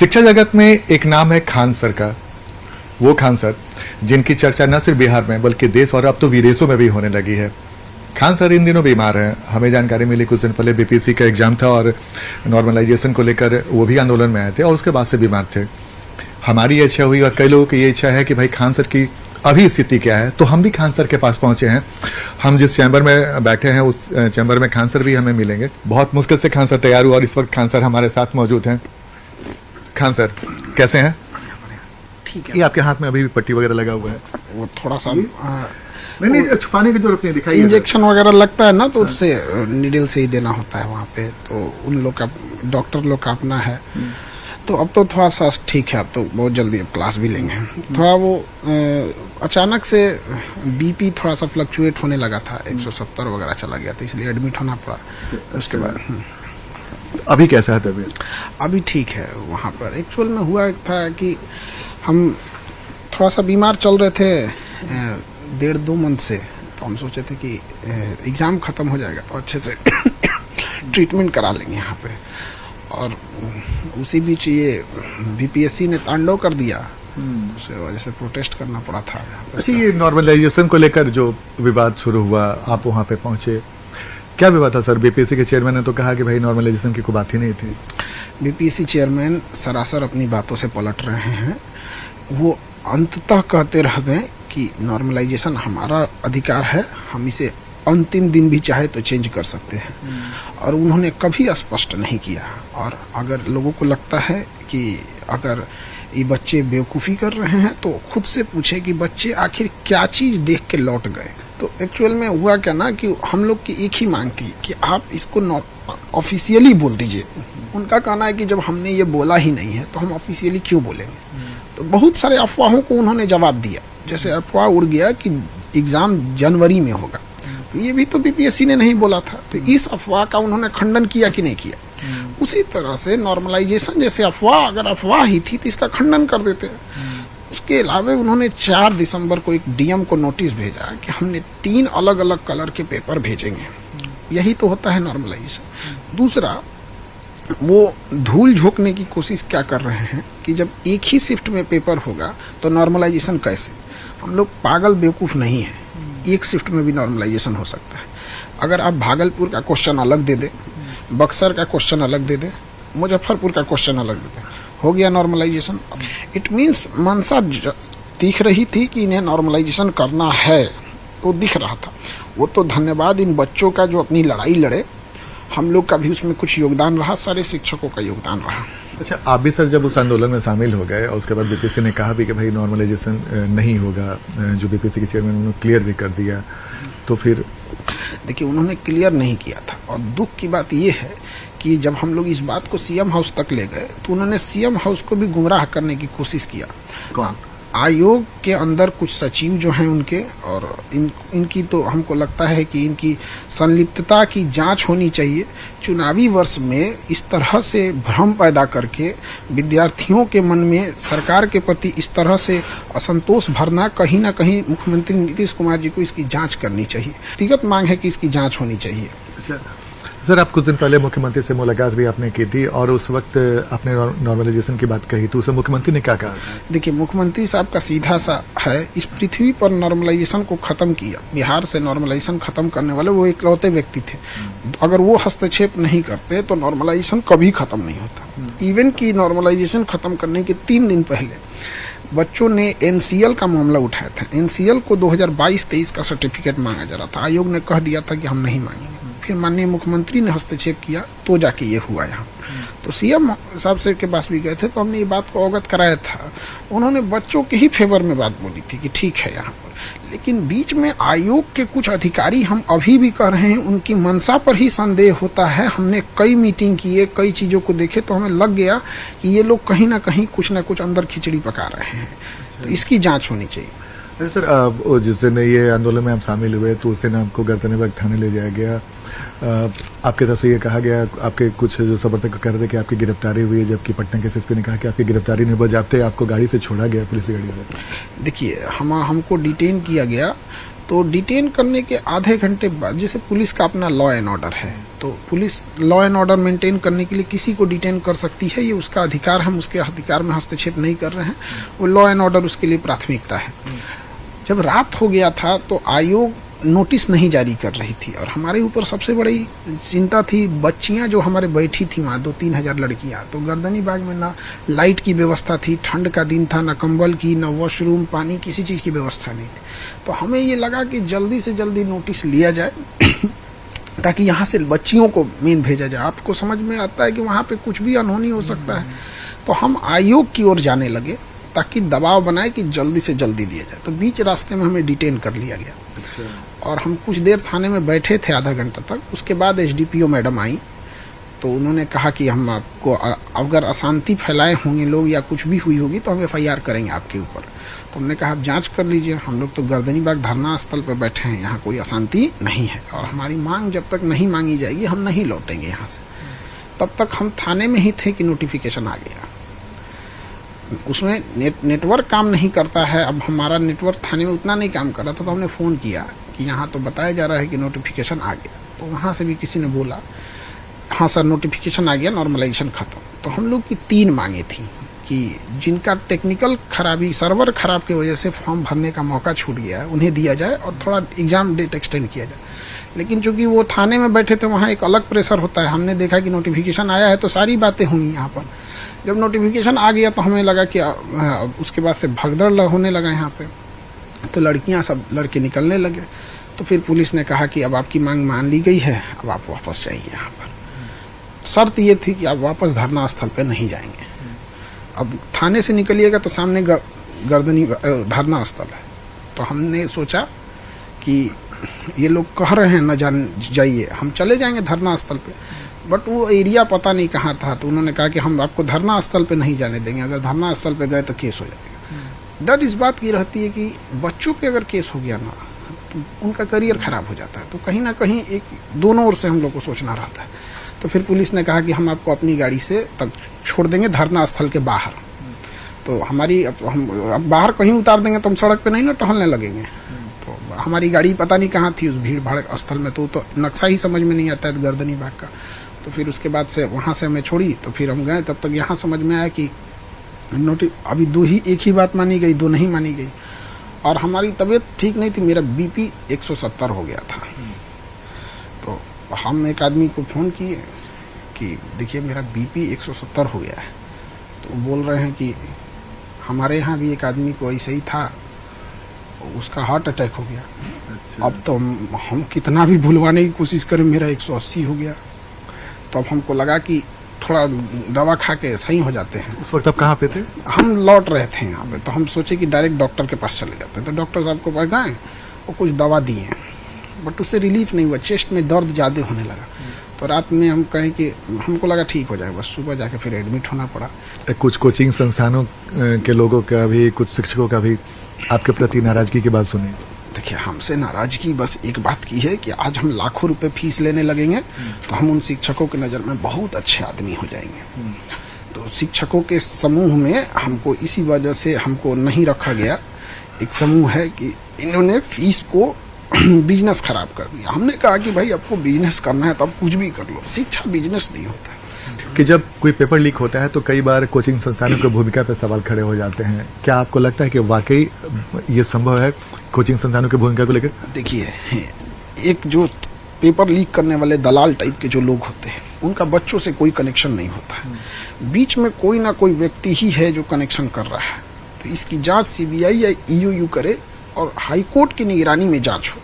शिक्षा जगत में एक नाम है खान सर का। वो खान सर जिनकी चर्चा न सिर्फ बिहार में बल्कि देश और अब तो विदेशों में भी होने लगी है। खान सर इन दिनों बीमार हैं। हमें जानकारी मिली कुछ दिन पहले बीपीएससी का एग्जाम था और नॉर्मलाइजेशन को लेकर वो भी आंदोलन में आए थे और उसके बाद से बीमार थे। हमारी ये इच्छा हुई और कई लोगों की ये इच्छा है कि भाई खान सर की अभी स्थिति क्या है, तो हम भी खान सर के पास पहुंचे हैं। हम जिस चैम्बर में बैठे हैं उस चैम्बर में खान सर भी हमें मिलेंगे। बहुत मुश्किल से खान सर तैयार हुआ और इस वक्त खान सर हमारे साथ मौजूद हैं। खान सर कैसे हैं? ठीक है। ये आपके हाथ में अभी भी पट्टी वगैरह लगा हुआ है? वो थोड़ा सा नहीं छुपाने की जरूरत नहीं दिखाई। इंजेक्शन वगैरह लगता है ना, तो उससे नीडल से ही देना होता है वहाँ पे। तो उन लोग का डॉक्टर लोग का अपना है। तो अब तो थोड़ा सा ठीक है, अब तो बहुत जल्दी अब क्लास भी लेंगे। थोड़ा वो अचानक से बीपी थोड़ा सा फ्लक्चुएट होने लगा था, 170 वगैरह चला गया था, इसलिए एडमिट होना पड़ा। उसके बाद अभी कैसा है तबीयत? अभी ठीक है। वहाँ पर एक्चुअल में हुआ था कि हम थोड़ा सा बीमार चल रहे थे 1.5-2 मंथ से। तो हम सोचे थे कि एग्ज़ाम ख़त्म हो जाएगा तो अच्छे से ट्रीटमेंट करा लेंगे यहाँ पे। और उसी बीच ये बीपीएससी ने तांडव कर दिया, उस वजह से प्रोटेस्ट करना पड़ा था। अच्छा, ये नॉर्मलाइजेशन को लेकर जो विवाद शुरू हुआ, आप वहाँ पे पहुँचे, क्या विवाद था सर? बीपीएससी के चेयरमैन ने तो कहा कि भाई नॉर्मलाइजेशन की कोई बात ही नहीं थी। बीपीएससी चेयरमैन सरासर अपनी बातों से पलट रहे हैं। वो अंततः कहते रह गए कि नॉर्मलाइजेशन हमारा अधिकार है, हम इसे अंतिम दिन भी चाहे तो चेंज कर सकते हैं। और उन्होंने कभी स्पष्ट नहीं किया। और अगर लोगों को लगता है कि अगर ये बच्चे बेवकूफ़ी कर रहे हैं तो खुद से पूछे कि बच्चे आखिर क्या चीज़ देख के लौट गए। तो एक्चुअल में हुआ क्या ना कि हम लोग की एक ही मांग थी कि आप इसको ऑफिशियली बोल दीजिए। उनका कहना है कि जब हमने ये बोला ही नहीं है तो हम ऑफिशियली क्यों बोलेंगे। तो बहुत सारे अफवाहों को उन्होंने जवाब दिया। जैसे अफवाह उड़ गया कि एग्ज़ाम जनवरी में होगा, तो ये भी तो बीपीएससी ने नहीं बोला था। तो इस अफवाह का उन्होंने खंडन किया कि नहीं किया। उसी तरह से नॉर्मलाइजेशन जैसे अफवाह, अगर अफवाह ही थी तो इसका खंडन कर देते। उसके अलावा उन्होंने 4 दिसंबर को एक डीएम को नोटिस भेजा कि हमने 3 अलग अलग कलर के पेपर भेजेंगे। यही तो होता है नॉर्मलाइजेशन। दूसरा, वो धूल झोंकने की कोशिश क्या कर रहे हैं कि जब एक ही शिफ्ट में पेपर होगा तो नॉर्मलाइजेशन कैसे? हम लोग पागल बेवकूफ़ नहीं हैं। एक शिफ्ट में भी नॉर्मलाइजेशन हो सकता है। अगर आप भागलपुर का क्वेश्चन अलग दे दें, बक्सर का क्वेश्चन अलग दे दें, मुजफ्फरपुर का क्वेश्चन अलग दे दें, हो गया नॉर्मलाइजेशन। इट मीन्स मंशा दिख रही थी कि इन्हें नॉर्मलाइजेशन करना है, तो दिख रहा था। वो तो धन्यवाद इन बच्चों का जो अपनी लड़ाई लड़े। हम लोग का भी उसमें कुछ योगदान रहा, सारे शिक्षकों का योगदान रहा। अच्छा, आप भी सर जब उस आंदोलन में शामिल हो गए और उसके बाद बीपीएससी ने कहा भी कि भाई नॉर्मलाइजेशन नहीं होगा, जो बीपीएससी के चेयरमैन उन्होंने क्लियर भी कर दिया, तो फिर देखिए उन्होंने क्लियर नहीं किया था। और दुख की बात ये है कि जब हम लोग इस बात को सीएम हाउस तक ले गए तो उन्होंने सीएम हाउस को भी गुमराह करने की कोशिश किया। कौन? आयोग के अंदर कुछ सचिव जो हैं उनके, और इनकी तो हमको लगता है कि इनकी संलिप्तता की जांच होनी चाहिए। चुनावी वर्ष में इस तरह से भ्रम पैदा करके विद्यार्थियों के मन में सरकार के प्रति इस तरह से असंतोष भरना, कहीं ना कहीं मुख्यमंत्री नीतीश कुमार जी को इसकी जांच करनी चाहिए। व्यक्तिगत मांग है कि इसकी जांच होनी चाहिए। अच्छा सर, आप कुछ दिन पहले मुख्यमंत्री से मुलाकात भी आपने की थी और उस वक्त आपने नॉर्मलाइजेशन की बात कही, तो उसे मुख्यमंत्री ने क्या कहा? देखिए, मुख्यमंत्री साहब का सीधा सा है, इस पृथ्वी पर नॉर्मलाइजेशन को खत्म किया, बिहार से नॉर्मलाइजेशन खत्म करने वाले वो इकलौते व्यक्ति थे। अगर वो हस्तक्षेप नहीं करते तो नॉर्मलाइजेशन कभी खत्म नहीं होता। इवन की नॉर्मलाइजेशन खत्म करने के 3 दिन पहले बच्चों ने एनसीएल का मामला उठाया था। एनसीएल को 2022-23 का सर्टिफिकेट मांगा जा रहा था। आयोग ने कह दिया था कि हम नहीं मांगेंगे। फिर माननीय मुख्यमंत्री ने हस्तक्षेप किया तो जाके ये हुआ यहाँ। तो सीएम साहब से के पास भी गए थे तो हमने ये बात को अवगत कराया था। उन्होंने बच्चों के ही फेवर में बात बोली थी कि ठीक है यहाँ पर। लेकिन बीच में आयोग के कुछ अधिकारी, हम अभी भी कह रहे हैं, उनकी मंशा पर ही संदेह होता है। हमने कई मीटिंग किए, कई चीज़ों को देखे तो हमें लग गया कि ये लोग कहीं ना कहीं कुछ ना कुछ अंदर खिचड़ी पका रहे हैं। तो इसकी जाँच होनी चाहिए। सर, जिस दिन ये आंदोलन में आप शामिल हुए तो उस दिन आपको गर्दनीबाग थाने ले जाया गया। आपके तरफ से ये कहा गया, आपके कुछ जो समर्थक कह रहे थे कि आपकी गिरफ्तारी हुई है, जबकि पटना के एसएसपी ने कहा कि आपकी गिरफ्तारी नहीं, बजाते आपको गाड़ी से छोड़ा गया, पुलिस की गाड़ी में। देखिए, हमको डिटेन किया गया। तो डिटेन करने के आधे घंटे बाद, जैसे पुलिस का अपना लॉ एंड ऑर्डर है, तो police law and order maintain करने के लिए किसी को डिटेन कर सकती है, ये उसका अधिकार, हम उसके अधिकार में हस्तक्षेप नहीं कर रहे हैं। वो लॉ एंड ऑर्डर उसके लिए प्राथमिकता है। जब रात हो गया था तो आयोग नोटिस नहीं जारी कर रही थी और हमारे ऊपर सबसे बड़ी चिंता थी बच्चियां जो हमारे बैठी थी वहाँ 2-3 हजार लड़कियां। तो गर्दनी बाग में ना लाइट की व्यवस्था थी, ठंड का दिन था, ना कंबल की, ना वॉशरूम, पानी, किसी चीज़ की व्यवस्था नहीं थी। तो हमें ये लगा कि जल्दी से जल्दी नोटिस लिया जाए ताकि यहाँ से बच्चियों को मेन भेजा जाए। आपको समझ में आता है कि वहाँ पे कुछ भी अनहोनी हो सकता है। तो हम आयोग की ओर जाने लगे ताकि दबाव बनाए कि जल्दी से जल्दी दिया जाए। तो बीच रास्ते में हमें डिटेन कर लिया गया और हम कुछ देर थाने में बैठे थे, आधा घंटा तक। उसके बाद एसडीपीओ मैडम आई तो उन्होंने कहा कि हम आपको अगर अशांति फैलाए होंगे लोग या कुछ भी हुई होगी तो हम एफआईआर करेंगे आपके ऊपर। तो हमने कहा आप जांच कर लीजिए, हम लोग तो गर्दनी बाग धरना स्थल पर बैठे हैं, यहाँ कोई अशांति नहीं है और हमारी मांग जब तक नहीं मांगी जाएगी हम नहीं लौटेंगे यहाँ से। तब तक हम थाने में ही थे कि नोटिफिकेशन आ गया। उसमें नेटवर्क काम नहीं करता है। अब हमारा नेटवर्क थाने में उतना नहीं काम कर रहा था तो हमने फ़ोन किया कि यहाँ तो बताया जा रहा है कि नोटिफिकेशन आ गया। तो वहाँ से भी किसी ने बोला हाँ सर नोटिफिकेशन आ गया, नॉर्मलाइजेशन ख़त्म। तो हम लोग की 3 मांगे थी कि जिनका टेक्निकल खराबी, सर्वर खराब की वजह से फॉर्म भरने का मौका छूट गया है उन्हें दिया जाए और थोड़ा एग्ज़ाम डेट एक्सटेंड किया जाए। लेकिन चूंकि वो थाने में बैठे थे वहाँ एक अलग प्रेशर होता है। हमने देखा कि नोटिफिकेशन आया है तो सारी बातें होंगी यहाँ पर। जब नोटिफिकेशन आ गया तो हमें लगा कि उसके बाद से भगदड़ होने लगा यहाँ पे। तो लड़कियाँ सब लड़के निकलने लगे। तो फिर पुलिस ने कहा कि अब आपकी मांग मान ली गई है, अब आप वापस जाइए यहाँ पर। शर्त ये थी कि आप वापस धरना स्थल पे नहीं जाएंगे। अब थाने से निकलिएगा तो सामने गर्दनी धरना स्थल है। तो हमने सोचा कि ये लोग कह रहे हैं न जाइए, हम चले जाएंगे धरना स्थल पे। बट वो एरिया पता नहीं कहाँ था। तो उन्होंने कहा कि हम आपको धरना स्थल पे नहीं जाने देंगे, अगर धरना स्थल पे गए तो केस हो जाएगा। डर इस बात की रहती है कि बच्चों पे अगर केस हो गया ना तो उनका करियर खराब हो जाता है। तो कहीं ना कहीं एक दोनों ओर से हम लोग को सोचना रहता है। तो फिर पुलिस ने कहा कि हम आपको अपनी गाड़ी से तक छोड़ देंगे धरना स्थल के बाहर। तो हमारी हम बाहर कहीं उतार देंगे तो हम सड़क पे नहीं ना टहलने लगेंगे। तो हमारी गाड़ी पता नहीं कहाँ थी उस भीड़ भाड़ स्थल में। तो नक्शा ही समझ में नहीं आता है गर्दनी बाग का। तो फिर उसके बाद से वहाँ से हमें छोड़ी तो फिर हम गए। तब तक यहाँ समझ में आया कि अभी एक ही बात मानी गई, 2 नहीं मानी गई। और हमारी तबीयत ठीक नहीं थी, मेरा बीपी 170 हो गया था। तो हम एक आदमी को फ़ोन किए कि देखिए मेरा बीपी 170 हो गया है। तो बोल रहे हैं कि हमारे यहाँ भी एक आदमी को ऐसे ही था, उसका हार्ट अटैक हो गया। अच्छा। अब तो हम कितना भी भूलवाने की कोशिश करें, मेरा 180 हो गया। तो अब हमको लगा कि थोड़ा दवा खा के सही हो जाते हैं। उस वक्त आप कहाँ पे थे? हम लौट रहे थे यहाँ पे। तो हम सोचे कि डायरेक्ट डॉक्टर के पास चले जाते हैं। तो डॉक्टर साहब को पास गए, वो कुछ दवा दिए बट उससे रिलीफ नहीं हुआ, चेस्ट में दर्द ज़्यादा होने लगा। तो रात में हम कहें कि हमको लगा ठीक हो जाएगा, बस सुबह जाके फिर एडमिट होना पड़ा। कुछ कोचिंग संस्थानों के लोगों का भी, कुछ शिक्षकों का भी आपके प्रति नाराजगी की बात सुनी। देखिए हमसे नाराजगी बस एक बात की है कि आज हम लाखों रुपए फीस लेने लगेंगे तो हम उन शिक्षकों की नज़र में बहुत अच्छे आदमी हो जाएंगे। तो शिक्षकों के समूह में हमको इसी वजह से हमको नहीं रखा गया। एक समूह है कि इन्होंने फीस को बिजनेस खराब कर दिया। हमने कहा कि भाई आपको बिजनेस करना है तो आप कुछ भी कर लो, शिक्षा बिजनेस नहीं होता है। कि जब कोई पेपर लीक होता है तो कई बार कोचिंग संस्थानों की भूमिका पर सवाल खड़े हो जाते हैं। क्या आपको लगता है कि वाकई ये संभव है कोचिंग संस्थानों की भूमिका को लेकर? देखिए एक जो पेपर लीक करने वाले दलाल टाइप के जो लोग होते हैं उनका बच्चों से कोई कनेक्शन नहीं होता है। बीच में कोई ना कोई व्यक्ति ही है जो कनेक्शन कर रहा है। तो इसकी जांच सीबीआई या ईओयू करे और हाई कोर्ट की निगरानी में जांच हो।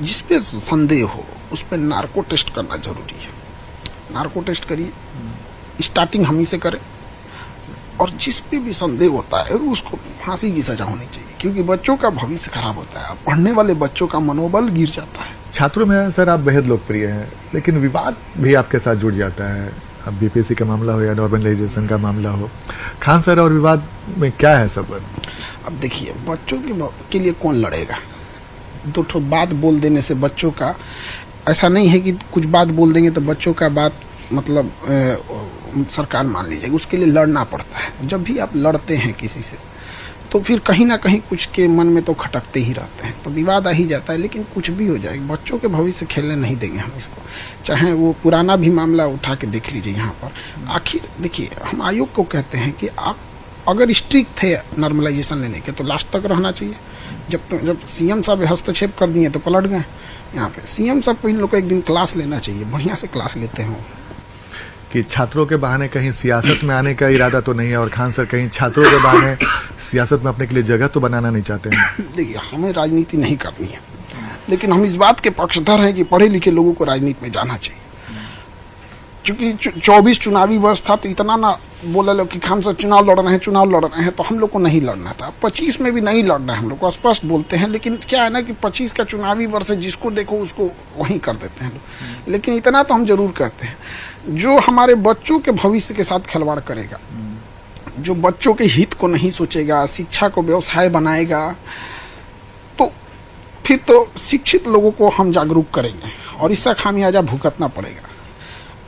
जिस पे संदेह हो उस पर नार्को टेस्ट करना जरूरी है। नार्को टेस्ट करिए, स्टार्टिंग हम ही से करें और जिस पे भी संदेह होता है उसको फांसी की सजा होनी चाहिए, क्योंकि बच्चों का भविष्य खराब होता है। पढ़ने वाले बच्चों का मनोबल गिर जाता है। छात्रों में सर आप बेहद लोकप्रिय हैं, लेकिन विवाद भी आपके साथ जुड़ जाता है। अब बीपीएससी का मामला हो या नॉर्मलाइजेशन का मामला हो, खान सर और विवाद में क्या है सब? अब देखिए बच्चों के लिए कौन लड़ेगा? 2 ठो बात बोल देने से बच्चों का, ऐसा नहीं है कि कुछ बात बोल देंगे तो बच्चों का बात मतलब सरकार मान लीजिएगा। उसके लिए लड़ना पड़ता है। जब भी आप लड़ते हैं किसी से तो फिर कहीं ना कहीं कुछ के मन में तो खटकते ही रहते हैं, तो विवाद आ ही जाता है। लेकिन कुछ भी हो जाए, बच्चों के भविष्य खेलने नहीं देंगे हम इसको, चाहे वो पुराना भी मामला उठा के देख लीजिए यहाँ पर। आखिर देखिए, हम आयोग को कहते हैं कि आप अगर स्ट्रिक्ट थे नॉर्मलाइजेशन लेने के तो लास्ट तक रहना चाहिए। जब सीएम साहब हस्तक्षेप कर दिए तो पलट गए। यहाँ पे सीएम साहब को इन लोग को एक दिन क्लास लेना चाहिए, बढ़िया से क्लास लेते हैं कि छात्रों के बहाने कहीं सियासत में आने का इरादा तो नहीं है, और खान सर कहीं छात्रों के बहाने सियासत में अपने के लिए जगह तो बनाना नहीं चाहते हैं। देखिए, हमें राजनीति नहीं करनी है, लेकिन हम इस बात के पक्षधर हैं कि पढ़े लिखे लोगों को राजनीति में जाना चाहिए। चूंकि 24 चुनावी वर्ष था तो इतना ना बोला लो कि खान सर चुनाव लड़ रहे हैं, तो हम लोग को नहीं लड़ना था। 25 में भी नहीं लड़ना है, हम लोग को स्पष्ट बोलते हैं। लेकिन क्या है ना कि 25 का चुनावी वर्ष है, जिसको देखो उसको वहीं कर देते हैं लोग। लेकिन इतना तो हम जरूर कहते हैं, जो हमारे बच्चों के भविष्य के साथ खिलवाड़ करेगा, जो बच्चों के हित को नहीं सोचेगा, शिक्षा को व्यवसाय बनाएगा, तो फिर तो शिक्षित लोगों को हम जागरूक करेंगे और इसका खामियाजा भुगतना पड़ेगा।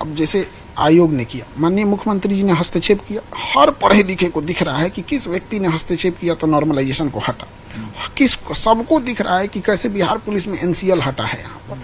अब जैसे आयोग ने किया, माननीय मुख्यमंत्री जी ने हस्तक्षेप किया, हर पढ़े लिखे को दिख रहा है कि किस व्यक्ति ने हस्तक्षेप किया तो नॉर्मलाइजेशन को हटा, सबको दिख रहा है कि कैसे बिहार पुलिस में एनसीएल हटा है यहाँ पर।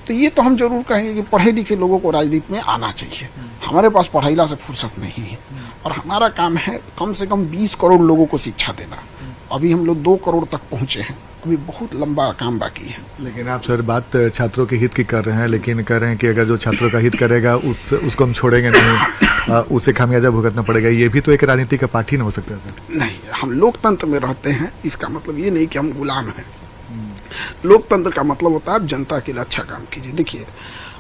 तो ये तो हम जरूर कहेंगे कि पढ़े लिखे लोगों को राजनीति में आना चाहिए। हमारे पास पढ़ाईला से फुर्सत नहीं है और हमारा काम है कम से कम 20 करोड़ लोगों को शिक्षा देना। अभी हम लोग 2 करोड़ तक पहुंचे हैं, अभी बहुत लंबा काम बाकी है। लेकिन आप सर बात छात्रों के हित की कर रहे हैं, लेकिन कह रहे हैं कि अगर जो छात्रों का हित करेगा उसको हम छोड़ेंगे नहीं, उसे खामियाजा भुगतना पड़ेगा। ये भी तो एक राजनीति का पार्ट ही न हो सकता है सर। नहीं, हम लोकतंत्र में रहते हैं, इसका मतलब ये नहीं कि हम गुलाम हैं। लोकतंत्र का मतलब होता है आप जनता के लिए अच्छा काम कीजिए। देखिए,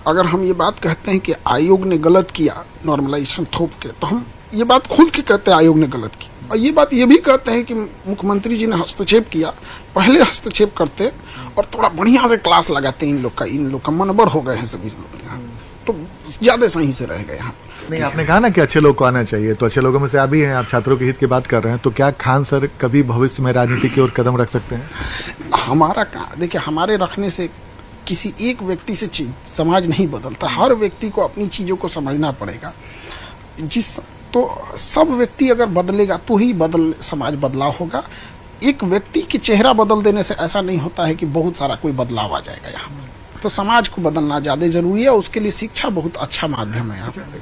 अगर हम ये बात कहते हैं कि आयोग ने गलत किया नॉर्मलाइजेशन थोप के, तो हम ये बात खुल के कहते हैं आयोग ने गलत की, और ये बात ये भी कहते हैं कि मुख्यमंत्री जी ने हस्तक्षेप किया, पहले हस्तक्षेप करते और थोड़ा बढ़िया से क्लास लगाते इन लोग का मनबड़ हो गए हैं सभी लोग यहाँ, तो ज्यादा सही से रह गए यहाँ। नहीं, आपने कहा ना कि अच्छे लोग को आना चाहिए, तो अच्छे लोगों में से आप भी हैं, आप छात्रों के हित की बात कर रहे हैं, तो क्या खान सर कभी भविष्य में राजनीति की ओर कदम रख सकते हैं? हमारा देखिए, हमारे रखने से किसी एक व्यक्ति से समाज नहीं बदलता, हर व्यक्ति को अपनी चीजों को समझना पड़ेगा। तो सब व्यक्ति अगर बदलेगा तो ही समाज बदलाव होगा। एक व्यक्ति की चेहरा बदल देने से ऐसा नहीं होता है कि बहुत सारा कोई बदलाव आ जाएगा यहाँ पर। तो समाज को बदलना ज़्यादा जरूरी है, उसके लिए शिक्षा बहुत अच्छा माध्यम है यहाँ पर।